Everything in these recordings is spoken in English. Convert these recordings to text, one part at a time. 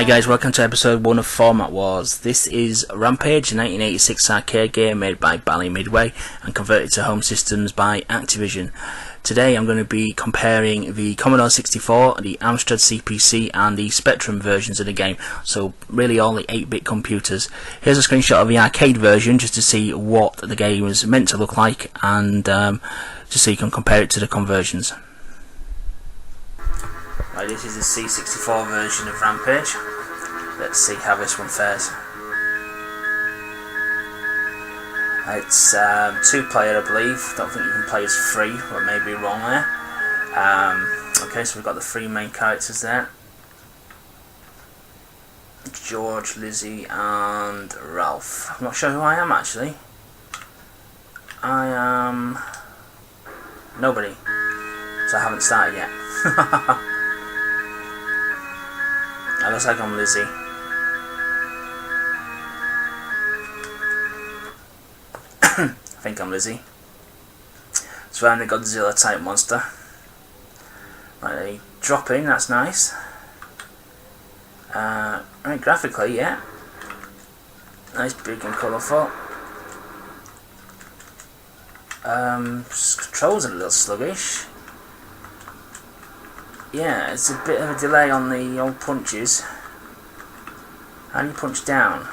Hi guys, welcome to episode 1 of Format Wars. This is Rampage, a 1986 arcade game made by Bally Midway and converted to home systems by Activision. Today I'm going to be comparing the Commodore 64, the Amstrad Cpc and the Spectrum versions of the game, so really all the 8-bit computers. Here's a screenshot of the arcade version just to see what the game is meant to look like and just so you can compare it to the conversions. Right, this is the C64 version of Rampage. Let's see how this one fares. It's 2-player, I believe. Don't think you can play as 3, but may be wrong there. Okay, so we've got the 3 main characters there. George, Lizzie and Ralph. I'm not sure who I am actually. I am nobody, so I haven't started yet. It looks like I'm Lizzie. I think I'm Lizzie. So I'm the Godzilla type monster. Right, they drop in, that's nice. Right, graphically, yeah. Nice, big and colourful. Controls are a little sluggish. Yeah, it's a bit of a delay on the old punches. How do you punch down?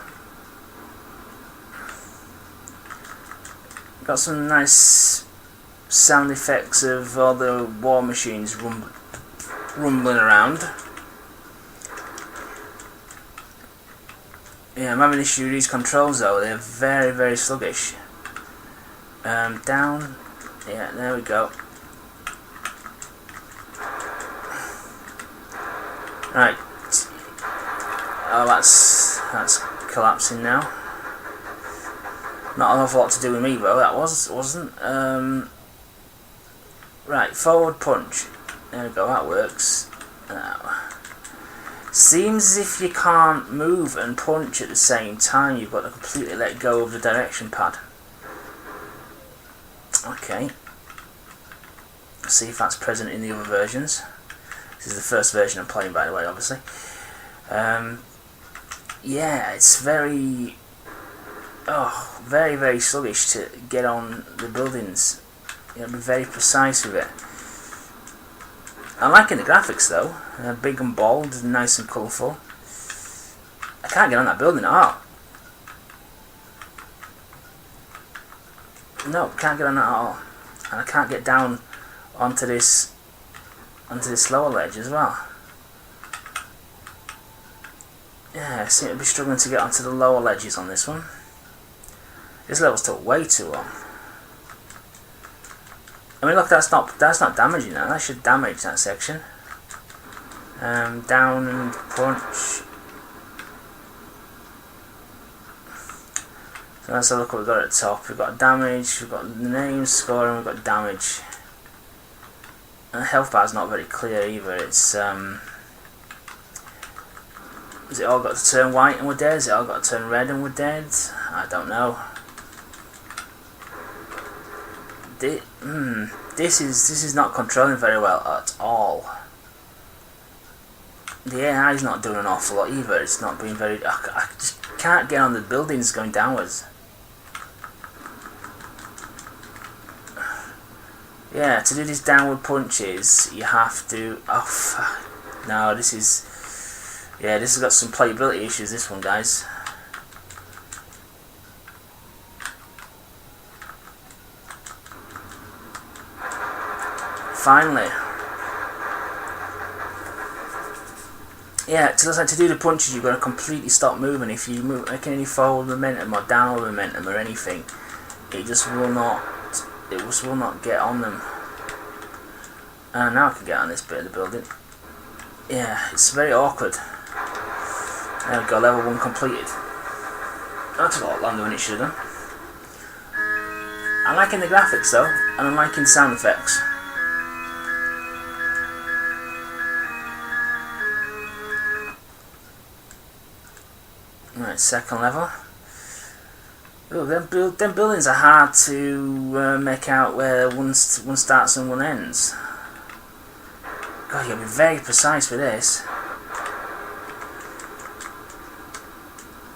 Got some nice sound effects of all the war machines rumbling around. Yeah, I'm having issue with these controls though, they're very, very sluggish. Down. Yeah, there we go. Right. Oh, that's collapsing now. Not an awful lot to do with me though, that wasn't. Right, forward punch. There we go, that works. Seems as if you can't move and punch at the same time, you've got to completely let go of the direction pad. Okay. Let's see if that's present in the other versions. This is the first version I'm playing, by the way, obviously. Yeah, it's very, very sluggish to get on the buildings. You know, be very precise with it. I'm liking the graphics though. Big and bold, and nice and colourful. I can't get on that building at all. No, can't get on that at all. And I can't get down onto this lower ledge as well. Yeah, I seem to be struggling to get onto the lower ledges on this one. This level's took way too long. I mean, look, that's not damaging that. That should damage that section. Down and punch. So let's have a look what we've got at the top. We've got damage, we've got the name, score, and we've got damage. And the health bar's not very clear either. It's has it all got to turn white and we're dead? Has it all got to turn red and we're dead? I don't know. This is not controlling very well at all. The AI is not doing an awful lot either. It's not being very. I just can't get on the buildings going downwards. Yeah, to do these downward punches, you have to. Oh, fuck. No, this is. Yeah, this has got some playability issues. This one, guys. Finally. Yeah, to do the punches, you've got to completely stop moving. If you move, making any forward momentum or downward momentum or anything, it just will not. It just will not get on them. And now I can get on this bit of the building. Yeah, it's very awkward. There we go, level 1 completed. That took a lot longer than it should have done. I'm liking the graphics though, and I'm liking sound effects. Right, second level. Ooh, them buildings are hard to make out where one starts and one ends. God, you gotta be very precise with this.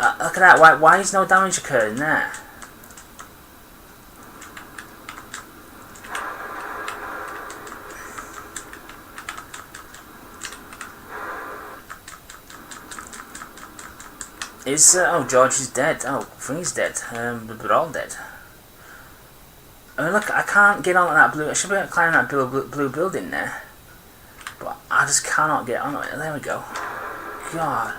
Look at that. Why is no damage occurring there? Oh, George is dead. Oh, Thing's dead. They're all dead. I mean, look, I can't get on that blue. I should be able to climb that blue building there, but I just cannot get on it. There we go. God.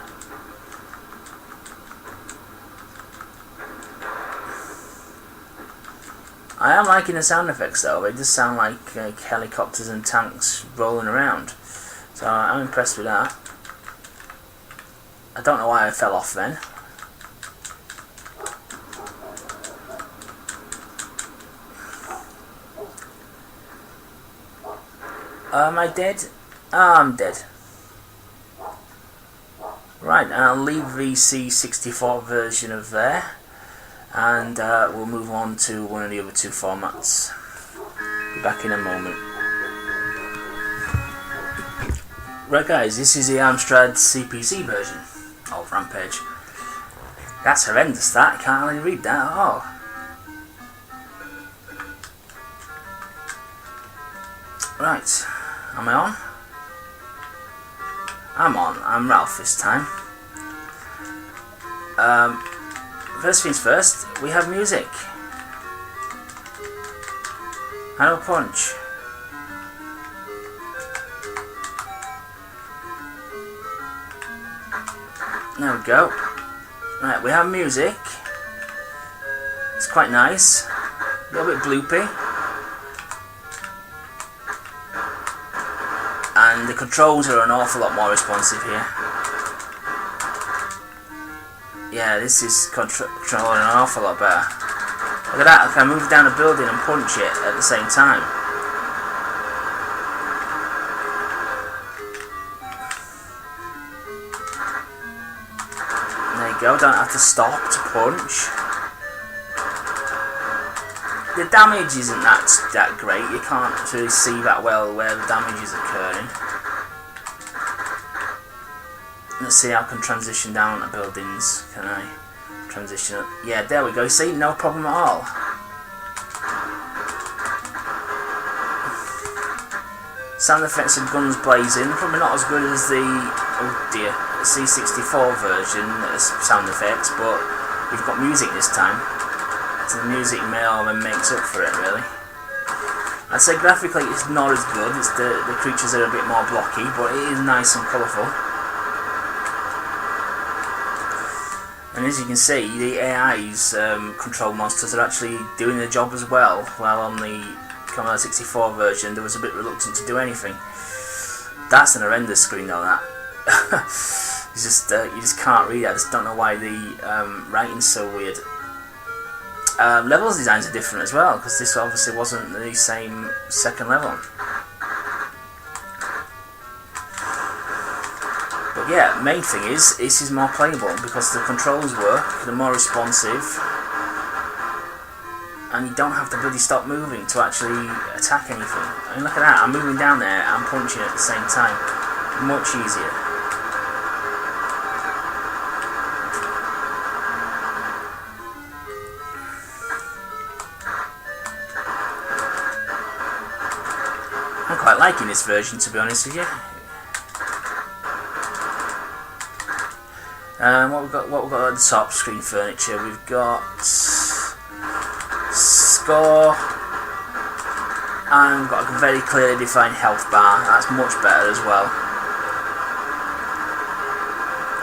I am liking the sound effects though. They just sound like helicopters and tanks rolling around. So I'm impressed with that. I don't know why I fell off then. Am I dead? Oh, I'm dead. Right, and I'll leave the C64 version of there, and we'll move on to one of the other two formats. Be back in a moment. Right guys, this is the Amstrad Cpc version of Rampage. That's horrendous, that. I can't really read that at all. Right, am I on? I'm on. I'm Ralph this time. First things first, we have music. And a punch. There we go. Right, we have music. It's quite nice. A little bit bloopy. And the controls are an awful lot more responsive here. Yeah, this is controlling an awful lot better. Look at that, I can move down a building and punch it at the same time. There you go, don't have to stop to punch. The damage isn't that great, you can't really see that well where the damage is occurring. Let's see how I can transition down the buildings. Can I transition? Yeah, there we go, see, no problem at all. Sound effects of guns blazing, probably not as good as the, oh dear, the C64 version sound effects, but we've got music this time. So the music more than makes up for it, really. I'd say graphically it's not as good, it's the creatures are a bit more blocky, but it is nice and colourful. And as you can see, the AI's control monsters are actually doing their job as well, while on the Commodore 64 version there was a bit reluctant to do anything. That's an horrendous screen though, that. You just can't read it, I just don't know why the writing's so weird. Levels designs are different as well, because this obviously wasn't the same second level. But yeah, main thing is, this is more playable, because the controls work, they're more responsive, and you don't have to bloody stop moving to actually attack anything. I mean, look at that, I'm moving down there and punching at the same time. Much easier. I'm quite liking this version, to be honest with you. What we've got at the top, screen furniture. We've got score, and we've got a very clearly defined health bar. That's much better as well.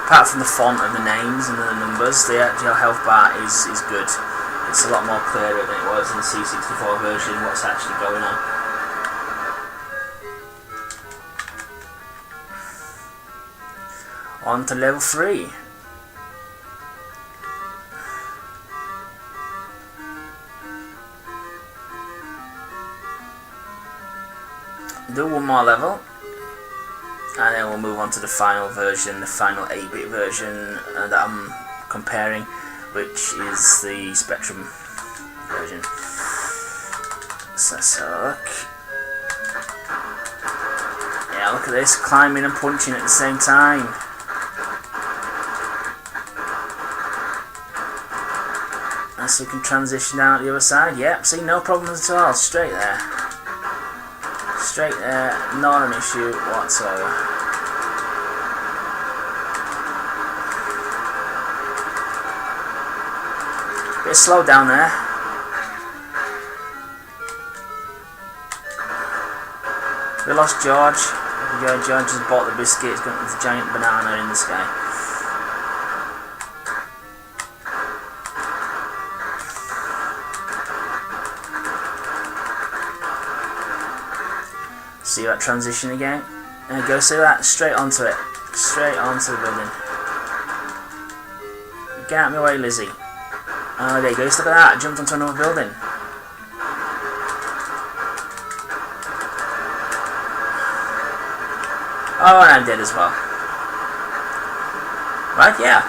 Apart from the font of the names and the numbers, the actual health bar is good. It's a lot more clearer than it was in the C64 version. What's actually going on? On to level 3. Do one more level, and then we'll move on to the final version, the final 8-bit version that I'm comparing, which is the Spectrum version. So let's have a look. Yeah, look at this, climbing and punching at the same time. so we can transition down to the other side. Yep, see, no problems at all. Straight there. Straight there, not an issue whatsoever. Bit slow down there. We lost George. George has bought the biscuit. He's got this giant banana in the sky. See that transition again? There you go, see that? Straight onto it. Straight onto the building. Get out of my way, Lizzie. Oh, there you go, just look at that. Jumped onto another building. Oh, and I'm dead as well. Right, yeah.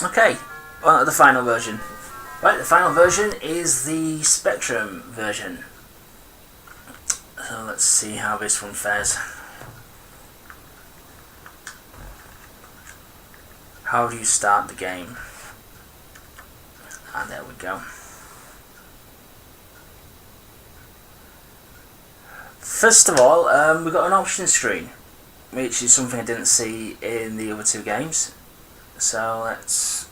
Okay, on to the final version. Right, the final version is the Spectrum version. So let's see how this one fares. How do you start the game? Ah, there we go. First of all, we've got an option screen, which is something I didn't see in the other two games. So let's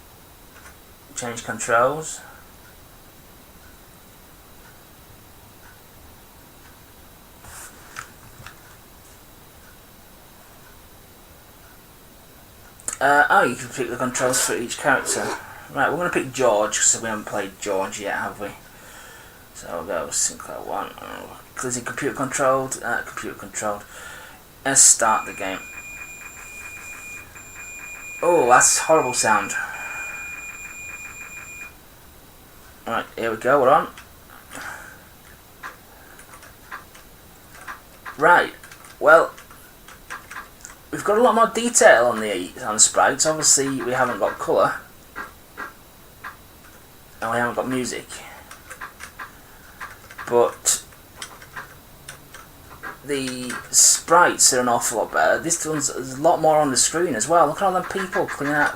change controls. Oh, you can pick the controls for each character. Right, we're going to pick George, because we haven't played George yet, have we? So we'll go Sinclair 1. Is it computer controlled? Computer controlled. Let's start the game. Oh, that's horrible sound. Right, here we go, we're on. Right, well, we've got a lot more detail on the sprites. Obviously, we haven't got colour, and we haven't got music. But the sprites are an awful lot better. This one's there's a lot more on the screen as well. Look at all them people cleaning out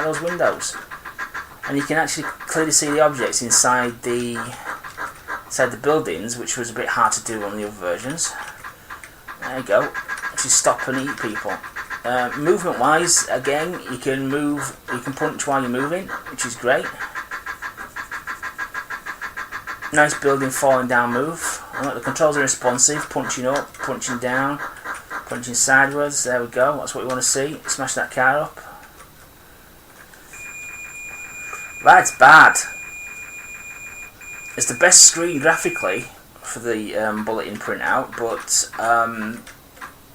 those windows, and you can actually clearly see the objects inside the buildings, which was a bit hard to do on the other versions. There you go. Just stop and eat people. Movement wise, again, you can move, you can punch while you're moving, which is great. Nice building falling down move. And look, the controls are responsive, punching up, punching down, punching sideways. There we go, that's what we want to see. Smash that car up. That's bad. It's the best screen graphically for the bulletin printout, but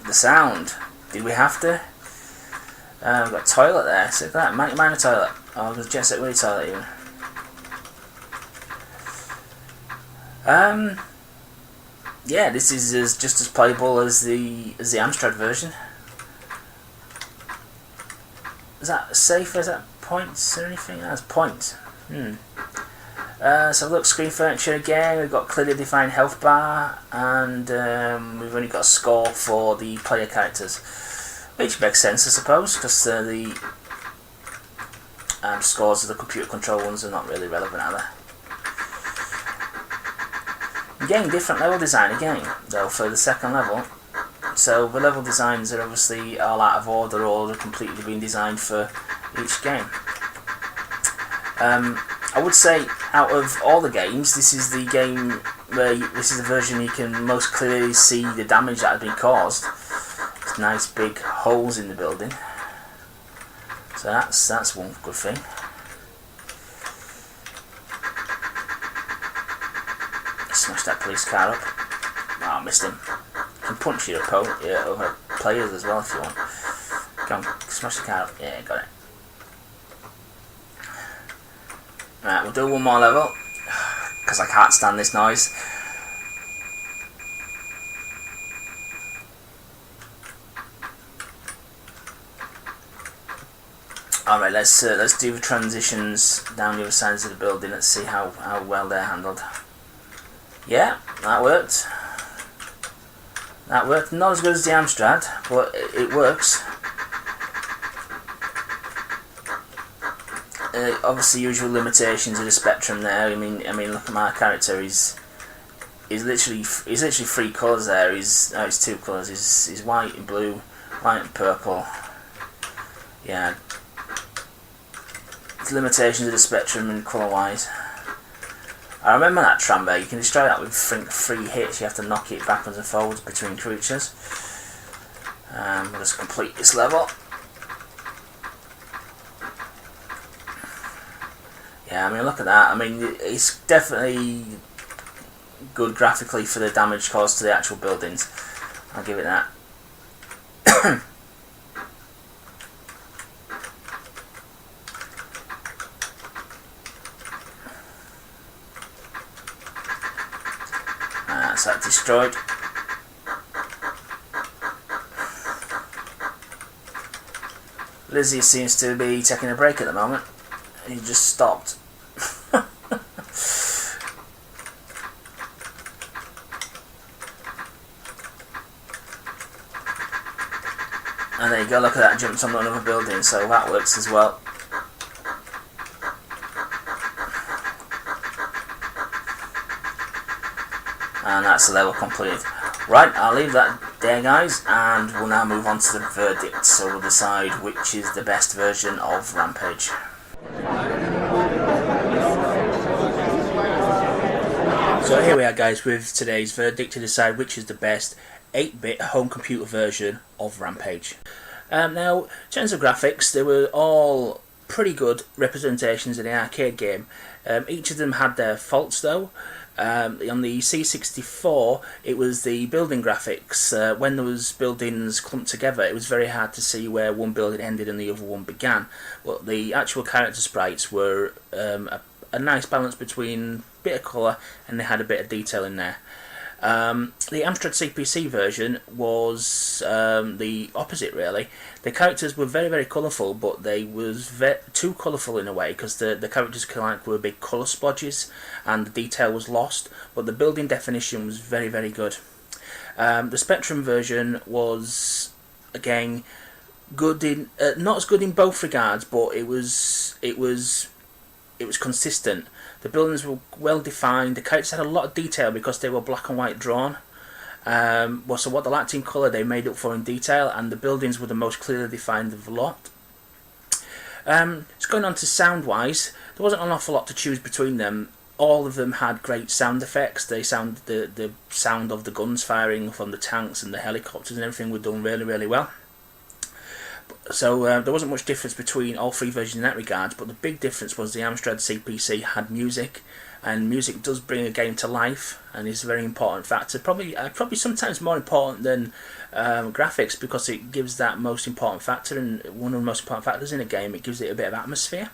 the sound. Did we have to? We've got a toilet there. So look at that, minor toilet. Oh, there's a Jet Set Willy toilet even. Yeah, this is just as playable as the Amstrad version. Is that safe? Is that points or anything? That's points. So look, screen furniture again. We've got clearly defined health bar, and we've only got a score for the player characters, which makes sense, I suppose, because the scores of the computer control ones are not really relevant, are they? Again, different level design again, though, for the second level. So the level designs are obviously all out of order, or they're completely being designed for each game. I would say, out of all the games, this is the game where this is the version you can most clearly see the damage that has been caused. There's nice big holes in the building, so that's one good thing. Smash that police car up. Oh, I missed him. You can punch your opponent, other players as well if you want. Come on, smash the car up. Yeah, got it. Right, we'll do one more level, because I can't stand this noise. Alright, let's do the transitions down the other sides of the building. Let's see how well they're handled. Yeah, that worked. That worked. Not as good as the Amstrad, but it works. Obviously, usual limitations of the Spectrum there. I mean, look at my character. He's literally three colours there. He's two colours. He's white and blue, white and purple. Yeah. The limitations of the Spectrum and colour-wise. I remember that tram there. You can destroy that with three hits. You have to knock it backwards and forwards between creatures. We'll just complete this level. Yeah, I mean, look at that. I mean, it's definitely good graphically for the damage caused to the actual buildings. I'll give it that. That's that destroyed. Lizzie seems to be taking a break at the moment. He just stopped. And there you go, look at that, jumped on another building, so that works as well. And that's the level completed. Right, I'll leave that there, guys, and we'll now move on to the verdict, so we'll decide which is the best version of Rampage. So here we are, guys, with today's verdict to decide which is the best 8-bit home computer version of Rampage. Now, in terms of graphics, they were all pretty good representations of the arcade game. Each of them had their faults, though. On the C64, it was the building graphics. When there was buildings clumped together, it was very hard to see where one building ended and the other one began. But the actual character sprites were a nice balance between a bit of colour and they had a bit of detail in there. The Amstrad Cpc version was the opposite, really. The characters were very, very colourful, but they was too colourful in a way, because the characters were big colour splodges and the detail was lost, but the building definition was very, very good. The Spectrum version was, again, good in not as good in both regards, but it was consistent. The buildings were well defined. The characters had a lot of detail because they were black and white drawn. So what they lacked in colour, they made up for in detail, and the buildings were the most clearly defined of the lot. Just going on to sound-wise, there wasn't an awful lot to choose between them. All of them had great sound effects. The sound of the guns firing from the tanks and the helicopters and everything were done really, really well. So there wasn't much difference between all three versions in that regard, but the big difference was the Amstrad Cpc had music, and music does bring a game to life and is a very important factor, probably sometimes more important than graphics, because it gives that most important factor, and one of the most important factors in a game. It gives it a bit of atmosphere.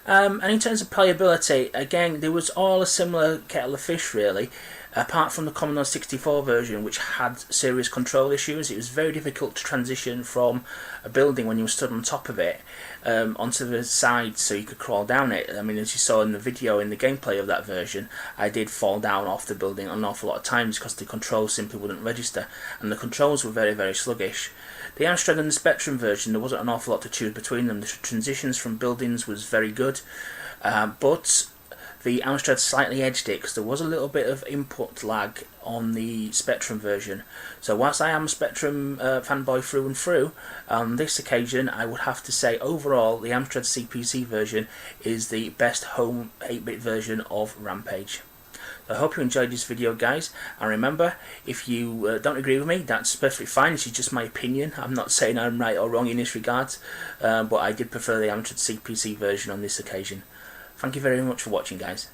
And in terms of playability, again, there was all a similar kettle of fish, really. Apart from the Commodore 64 version, which had serious control issues, it was very difficult to transition from a building when you were stood on top of it onto the side so you could crawl down it. I mean, as you saw in the video, in the gameplay of that version, I did fall down off the building an awful lot of times because the controls simply wouldn't register, and the controls were very, very sluggish. The Amstrad and the Spectrum version, there wasn't an awful lot to choose between them. The transitions from buildings was very good, but the Amstrad slightly edged it because there was a little bit of input lag on the Spectrum version. So whilst I am a Spectrum fanboy through and through, on this occasion I would have to say overall the Amstrad Cpc version is the best home 8-bit version of Rampage. I hope you enjoyed this video, guys, and remember, if you don't agree with me, that's perfectly fine. This is just my opinion. I'm not saying I'm right or wrong in this regard, but I did prefer the Amstrad Cpc version on this occasion. Thank you very much for watching, guys.